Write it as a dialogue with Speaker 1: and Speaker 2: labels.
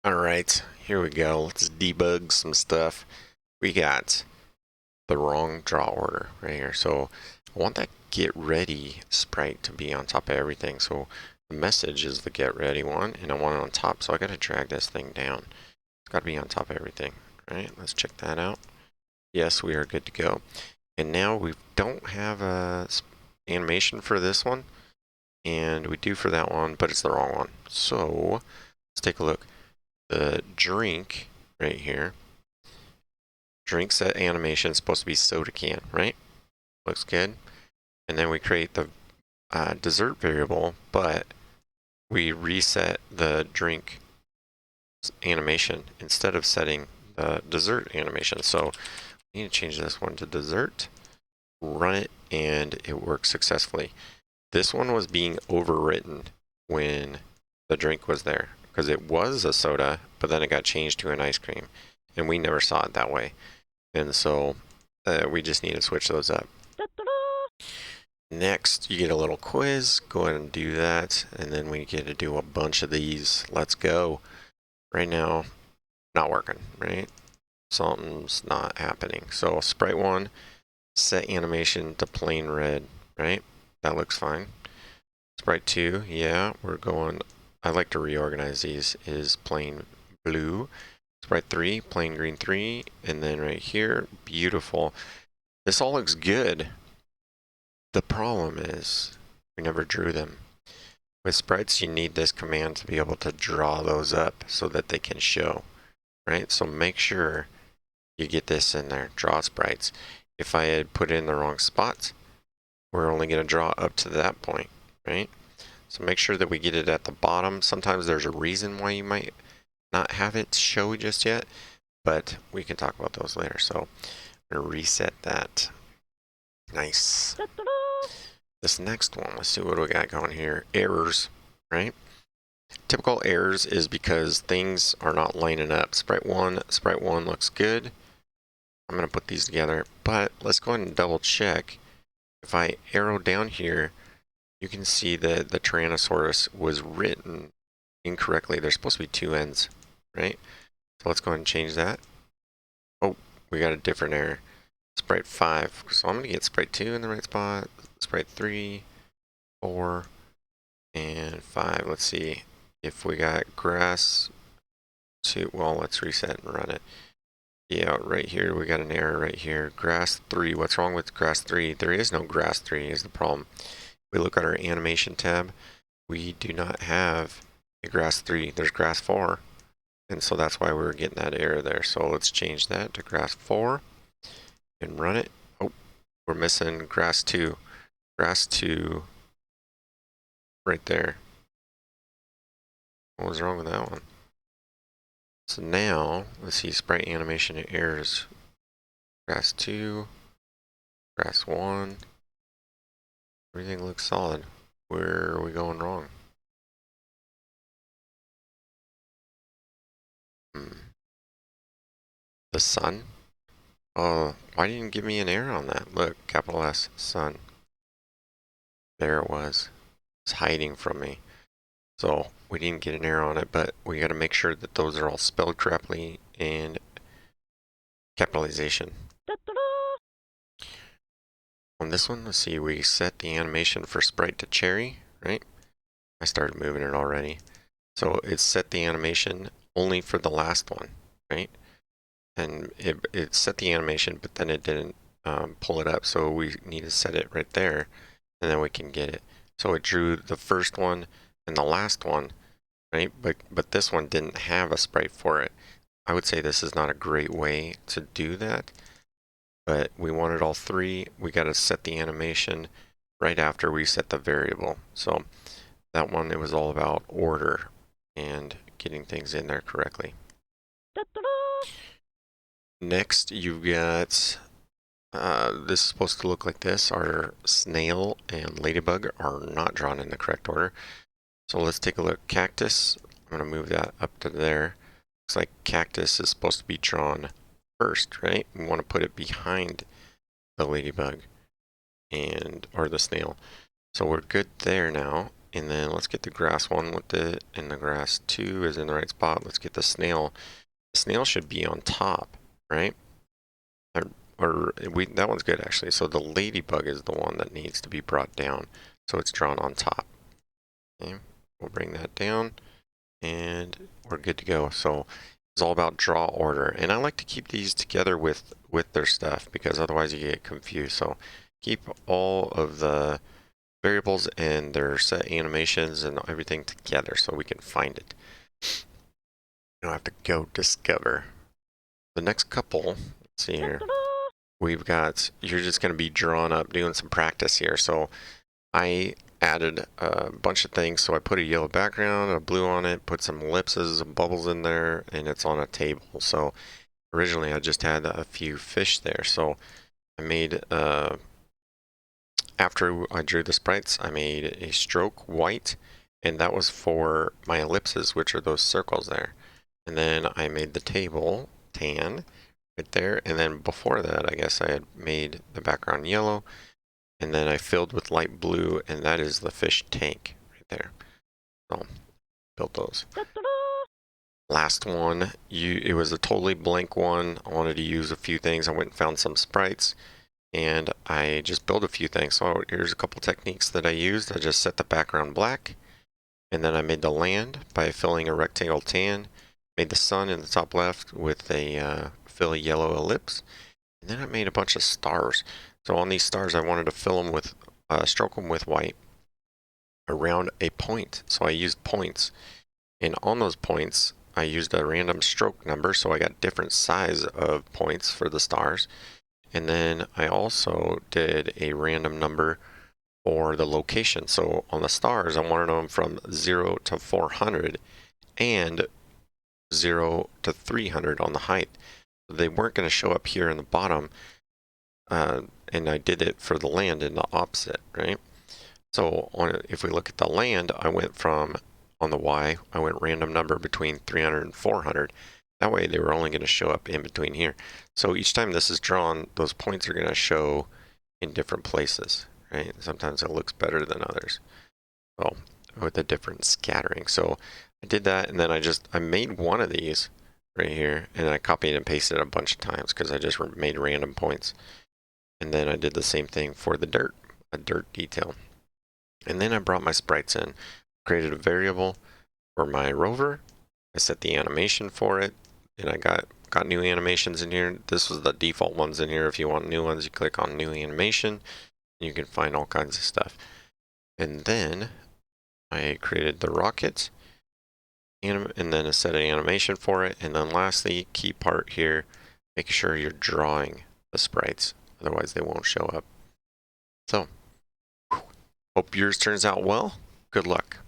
Speaker 1: Alright, here we go. Let's debug some stuff. We got the wrong draw order right here. So I want that get ready sprite to be on top of everything. So the message is the get ready one, and I want it on top. So I got to drag this thing down. It's got to be on top of everything. Alright, let's check that out. Yes, we are good to go. And now we don't have a animation for this one, and we do for that one, but it's the wrong one. So let's take a look. The drink right here, drink set animation is supposed to be soda can, right? Looks good. And then we create the dessert variable, but we reset the drink animation instead of setting the dessert animation. So we need to change this one to dessert, run it, and it works successfully. This one was being overwritten when the drink was there, because it was a soda, but then it got changed to an ice cream, and we never saw it that way. And so we just need to switch those up. Next, you get a little quiz. Go ahead and do that, and then we get to do a bunch of these. Let's go. Right now, not working, right? Something's not happening. So Sprite 1, set animation to plain red, right? That looks fine. Sprite 2, yeah, we're going... I like to reorganize these, is plain blue. Sprite 3, plain green 3, and then right here, beautiful. This all looks good. The problem is, we never drew them. With sprites, you need this command to be able to draw those up so that they can show, right? So make sure you get this in there, draw sprites. If I had put it in the wrong spot, we're only going to draw up to that point, right? So make sure that we get it at the bottom. Sometimes there's a reason why you might not have it show just yet, but we can talk about those later. So I'm going to reset that. Nice. This next one, let's see what we got going here. Errors, right? Typical errors is because things are not lining up. Sprite 1 looks good. I'm going to put these together, but let's go ahead and double check. If I arrow down here, you can see that the Tyrannosaurus was written incorrectly. There's supposed to be two ends, right? So let's go ahead and change that. Oh, we got a different error. Sprite 5. So I'm going to get Sprite 2 in the right spot. Sprite 3, 4, and 5. Let's see if we got grass 2. Well, let's reset and run it. Yeah, right here, we got an error right here. Grass 3. What's wrong with grass 3? There is no grass 3 is the problem. We look at our animation tab, we do not have a grass 3. There's grass 4. And so that's why we're getting that error there. So let's change that to grass 4 and run it. Oh, we're missing grass 2. Grass 2 right there. What was wrong with that one? So now, let's see, sprite animation errors. Grass 2, grass 1. Everything looks solid. Where are we going wrong? The sun? Oh, why didn't you give me an error on that? Look, capital S, sun. There it was. It's hiding from me. So we didn't get an error on it, but we got to make sure that those are all spelled correctly and capitalization. On this one, let's see, we set the animation for sprite to cherry, right? I started moving it already. So it set the animation only for the last one, right? And it set the animation, but then it didn't pull it up. So we need to set it right there, and then we can get it. So it drew the first one and the last one, right? But this one didn't have a sprite for it. I would say this is not a great way to do that, but we wanted all three. We got to set the animation right after we set the variable. So that one, it was all about order and getting things in there correctly. Next, you've got, this is supposed to look like this. Our snail and ladybug are not drawn in the correct order. So let's take a look. Cactus, I'm going to move that up to there. Looks like cactus is supposed to be drawn first, right? We want to put it behind the ladybug or the snail. So we're good there now. And then let's get the grass one with it, and the grass 2 is in the right spot. Let's get the snail. The snail should be on top, right? That one's good actually. So the ladybug is the one that needs to be brought down. So it's drawn on top. Okay, we'll bring that down and we're good to go. So it's all about draw order. And I like to keep these together with their stuff because otherwise you get confused. So keep all of the variables and their set animations and everything together so we can find it. You don't have to go discover. The next couple, let's see here. We've got, you're just going to be drawn up doing some practice here. So I added a bunch of things. So I put a yellow background, a blue on it, put some ellipses and bubbles in there, and it's on a table. So originally I just had a few fish there. So I made, after I drew the sprites, I made a stroke white, and that was for my ellipses, which are those circles there. And then I made the table tan right there. And then before that, I guess I had made the background yellow, and then I filled with light blue, and that is the fish tank right there. So built those. Last one, it was a totally blank one. I wanted to use a few things. I went and found some sprites, and I just built a few things. So here's a couple techniques that I used. I just set the background black, and then I made the land by filling a rectangle tan. Made the sun in the top left with a fill a yellow ellipse, and then I made a bunch of stars. So on these stars, I wanted to fill them with, stroke them with white around a point. So I used points, and on those points, I used a random stroke number. So I got different size of points for the stars, and then I also did a random number for the location. So on the stars, I wanted them from 0 to 400 and 0 to 300 on the height. They weren't going to show up here in the bottom, and I did it for the land in the opposite, right? So if we look at the land, I went from, on the Y, I went random number between 300 and 400. That way they were only going to show up in between here. So each time this is drawn, those points are going to show in different places, right? Sometimes it looks better than others. Well, with a different scattering. So I did that, and then I made one of these right here, and I copied and pasted it a bunch of times because I just made random points. And then I did the same thing for the dirt, a dirt detail. And then I brought my sprites in, created a variable for my rover. I set the animation for it, and I got new animations in here. This was the default ones in here. If you want new ones, you click on new animation, and you can find all kinds of stuff. And then I created the rocket, and then I set an animation for it. And then lastly, key part here, make sure you're drawing the sprites. Otherwise, they won't show up. So, hope yours turns out well. Good luck.